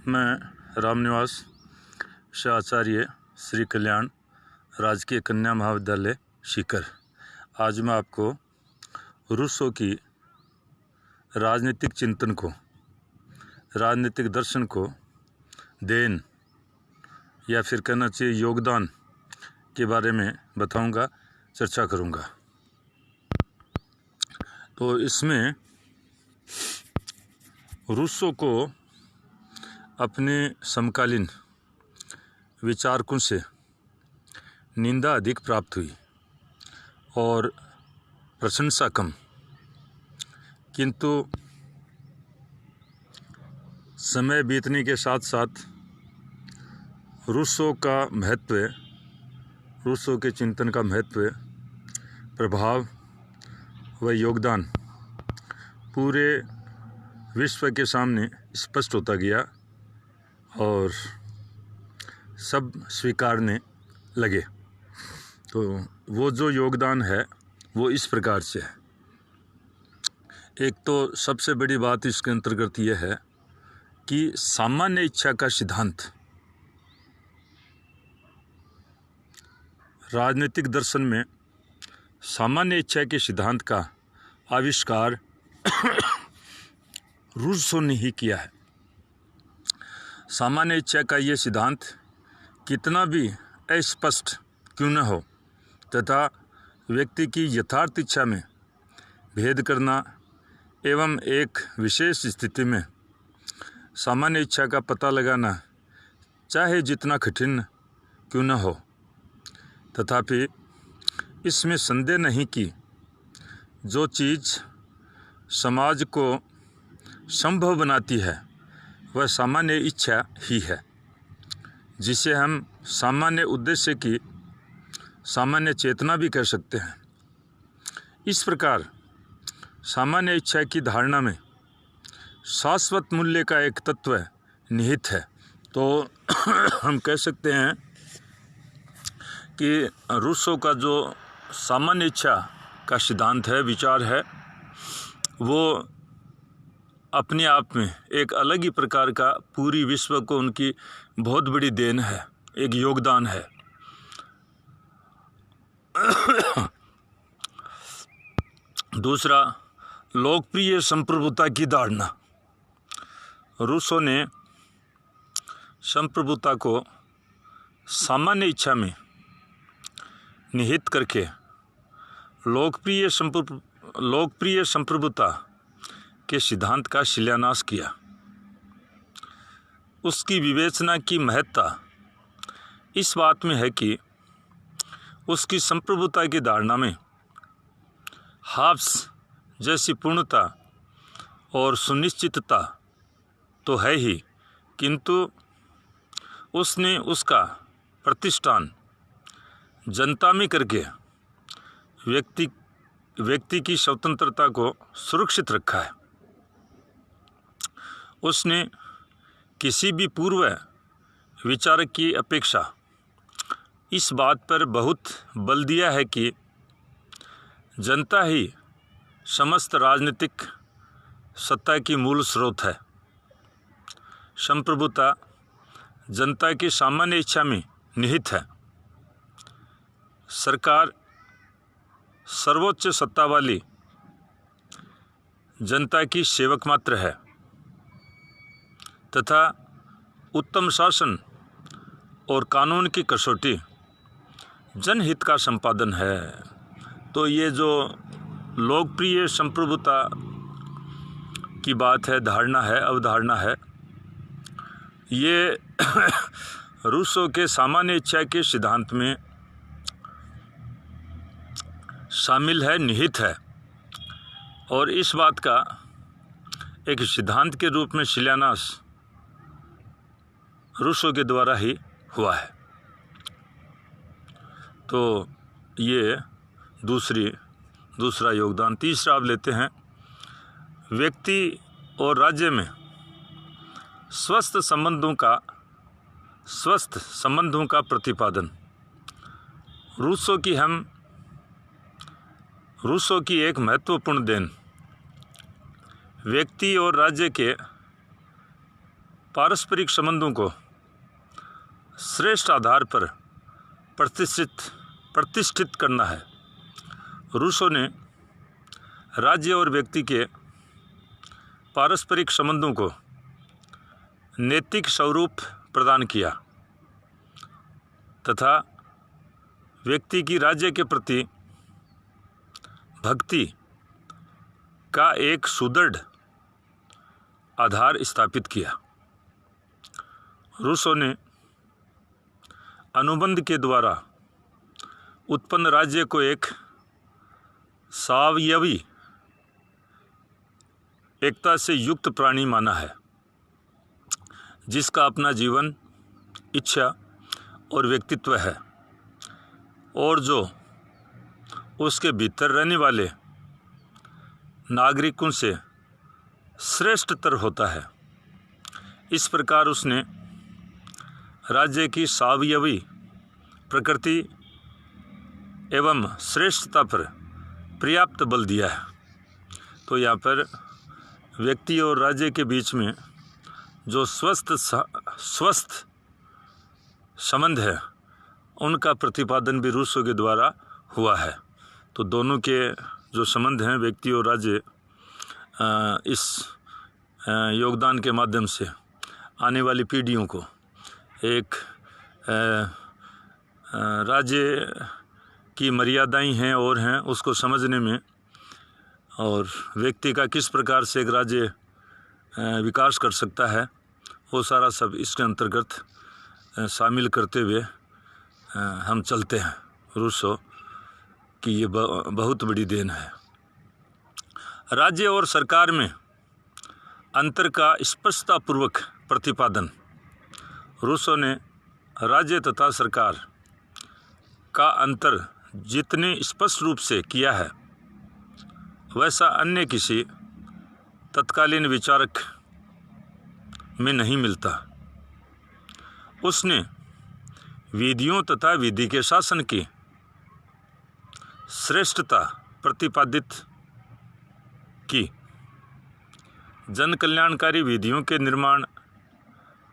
मैं रामनिवास शाह आचार्य श्री कल्याण राजकीय कन्या महाविद्यालय सीकर। आज मैं आपको रूसो की राजनीतिक चिंतन को, राजनीतिक दर्शन को देन या फिर कहना चाहिए योगदान के बारे में बताऊंगा, चर्चा करूंगा। तो इसमें रूसो को अपने समकालीन विचारकों से निंदा अधिक प्राप्त हुई और प्रशंसा कम, किंतु समय बीतने के साथ साथ रूसो का महत्व, रूसो के चिंतन का महत्व, प्रभाव व योगदान पूरे विश्व के सामने स्पष्ट होता गया और सब स्वीकारने लगे। तो वो जो योगदान है वो इस प्रकार से है। एक तो सबसे बड़ी बात इसके अंतर्गत ये है कि सामान्य इच्छा का सिद्धांत राजनीतिक दर्शन में सामान्य इच्छा के सिद्धांत का आविष्कार रूसो ने ही किया है। सामान्य इच्छा का ये सिद्धांत कितना भी अस्पष्ट क्यों न हो तथा व्यक्ति की यथार्थ इच्छा में भेद करना एवं एक विशेष स्थिति में सामान्य इच्छा का पता लगाना चाहे जितना कठिन क्यों न हो, तथापि इसमें संदेह नहीं कि जो चीज़ समाज को संभव बनाती है वह सामान्य इच्छा ही है, जिसे हम सामान्य उद्देश्य की सामान्य चेतना भी कह सकते हैं। इस प्रकार सामान्य इच्छा की धारणा में शाश्वत मूल्य का एक तत्व निहित है। तो हम कह सकते हैं कि रूसो का जो सामान्य इच्छा का सिद्धांत है, विचार है, वो अपने आप में एक अलग ही प्रकार का पूरी विश्व को उनकी बहुत बड़ी देन है, एक योगदान है। दूसरा, लोकप्रिय संप्रभुता की धारणा। रूसो ने संप्रभुता को सामान्य इच्छा में निहित करके लोकप्रिय संप्रभुता के सिद्धांत का शिलान्यास किया। उसकी विवेचना की महत्ता इस बात में है कि उसकी संप्रभुता की धारणा में हाब्स जैसी पूर्णता और सुनिश्चितता तो है ही, किंतु उसने उसका प्रतिष्ठान जनता में करके व्यक्ति की स्वतंत्रता को सुरक्षित रखा है। उसने किसी भी पूर्व विचारक की अपेक्षा इस बात पर बहुत बल दिया है कि जनता ही समस्त राजनीतिक सत्ता की मूल स्रोत है। संप्रभुता जनता की सामान्य इच्छा में निहित है। सरकार सर्वोच्च सत्ता वाली जनता की सेवक मात्र है तथा उत्तम शासन और कानून की कसौटी जनहित का संपादन है। तो ये जो लोकप्रिय संप्रभुता की बात है, धारणा है, अवधारणा है, ये रूसो के सामान्य इच्छा के सिद्धांत में शामिल है, निहित है, और इस बात का एक सिद्धांत के रूप में शिलान्यास रूसो के द्वारा ही हुआ है। तो ये दूसरा योगदान। तीसरा आप लेते हैं, व्यक्ति और राज्य में स्वस्थ संबंधों का प्रतिपादन। रूसो की एक महत्वपूर्ण देन व्यक्ति और राज्य के पारस्परिक संबंधों को श्रेष्ठ आधार पर प्रतिष्ठित करना है। रूसो ने राज्य और व्यक्ति के पारस्परिक संबंधों को नैतिक स्वरूप प्रदान किया तथा व्यक्ति की राज्य के प्रति भक्ति का एक सुदृढ़ आधार स्थापित किया। रूसो ने अनुबंध के द्वारा उत्पन्न राज्य को एक सावयवी एकता से युक्त प्राणी माना है, जिसका अपना जीवन, इच्छा और व्यक्तित्व है और जो उसके भीतर रहने वाले नागरिकों से श्रेष्ठतर होता है। इस प्रकार उसने राज्य की सावयवी प्रकृति एवं श्रेष्ठता पर पर्याप्त बल दिया है। तो यहाँ पर व्यक्ति और राज्य के बीच में जो स्वस्थ संबंध है, उनका प्रतिपादन भी रूसो के द्वारा हुआ है। तो दोनों के जो संबंध हैं, व्यक्ति और राज्य, इस योगदान के माध्यम से आने वाली पीढ़ियों को एक राज्य की मर्यादाएं हैं और हैं उसको समझने में, और व्यक्ति का किस प्रकार से एक राज्य विकास कर सकता है, वो सारा सब इसके अंतर्गत शामिल करते हुए हम चलते हैं। रूसो की ये बहुत बड़ी देन है। राज्य और सरकार में अंतर का स्पष्टतापूर्वक प्रतिपादन। रूसो ने राज्य तथा सरकार का अंतर जितने स्पष्ट रूप से किया है, वैसा अन्य किसी तत्कालीन विचारक में नहीं मिलता। उसने विधियों तथा विधि के शासन की श्रेष्ठता प्रतिपादित की, जन कल्याणकारी विधियों के निर्माण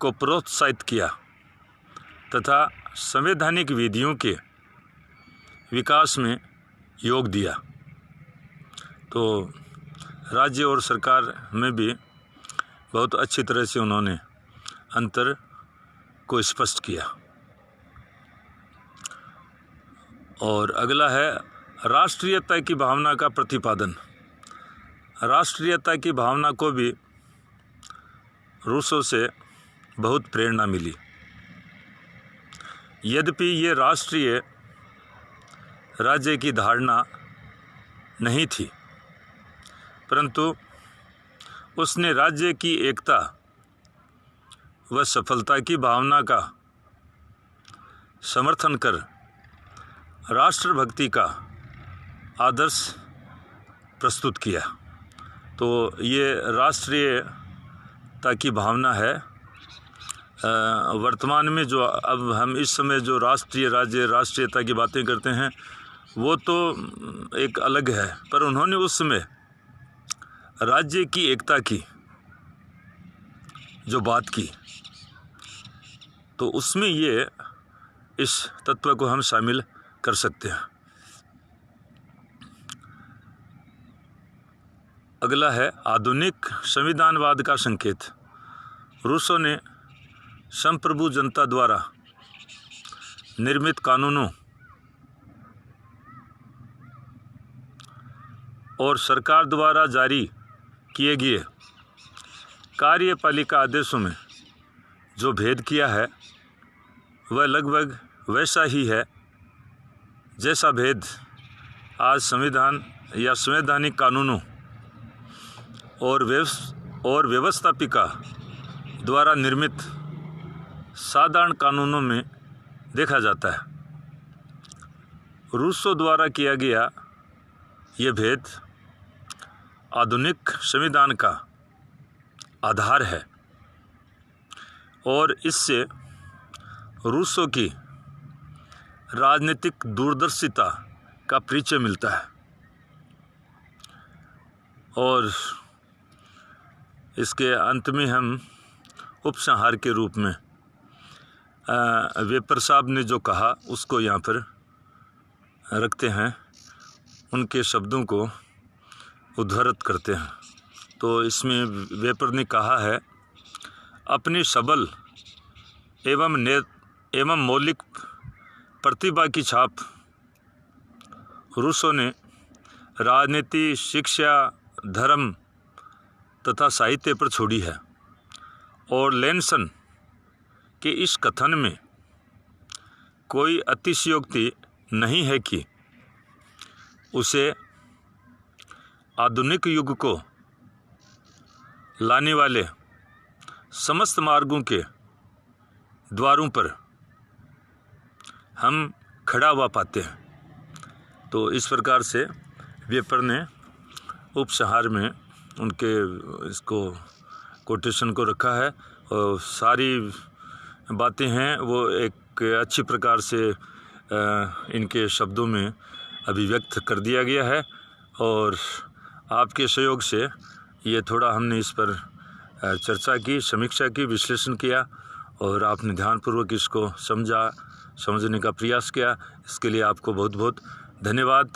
को प्रोत्साहित किया तथा संवैधानिक विधियों के विकास में योग दिया। तो राज्य और सरकार में भी बहुत अच्छी तरह से उन्होंने अंतर को स्पष्ट किया। और अगला है राष्ट्रीयता की भावना का प्रतिपादन। राष्ट्रीयता की भावना को भी रूसो से बहुत प्रेरणा मिली। यद्यपि ये राष्ट्रीय राज्य की धारणा नहीं थी, परंतु उसने राज्य की एकता व सफलता की भावना का समर्थन कर राष्ट्रभक्ति का आदर्श प्रस्तुत किया। तो ये राष्ट्रीयता की भावना है। वर्तमान में जो अब हम इस समय जो राष्ट्रीय राज्य राष्ट्रीयता की बातें करते हैं, वो तो एक अलग है, पर उन्होंने उस समय राज्य की एकता की जो बात की, तो उसमें ये इस तत्व को हम शामिल कर सकते हैं। अगला है आधुनिक संविधानवाद का संकेत। रूसो ने संप्रभु जनता द्वारा निर्मित कानूनों और सरकार द्वारा जारी किए गए कार्यपालिका आदेशों में जो भेद किया है, वह लगभग वैसा ही है जैसा भेद आज संविधान या संवैधानिक कानूनों और व्यवस्थापिका द्वारा निर्मित साधारण कानूनों में देखा जाता है। रूसो द्वारा किया गया ये भेद आधुनिक संविधान का आधार है और इससे रूसो की राजनीतिक दूरदर्शिता का परिचय मिलता है। और इसके अंत में हम उपसंहार के रूप में वेपर साहब ने जो कहा उसको यहाँ पर रखते हैं, उनके शब्दों को उद्धृत करते हैं। तो इसमें वेपर ने कहा है, अपनी सबल एवं मौलिक प्रतिभा की छाप रूसों ने राजनीति, शिक्षा, धर्म तथा साहित्य पर छोड़ी है और लेनसन के इस कथन में कोई अतिशयोक्ति नहीं है कि उसे आधुनिक युग को लाने वाले समस्त मार्गों के द्वारों पर हम खड़ा हुआ पाते हैं। तो इस प्रकार से वेपर ने उपसंहार में उनके इसको कोटेशन को रखा है और सारी बातें हैं वो एक अच्छी प्रकार से इनके शब्दों में अभिव्यक्त कर दिया गया है। और आपके सहयोग से ये थोड़ा हमने इस पर चर्चा की, समीक्षा की, विश्लेषण किया और आपने ध्यानपूर्वक इसको समझने का प्रयास किया। इसके लिए आपको बहुत बहुत धन्यवाद।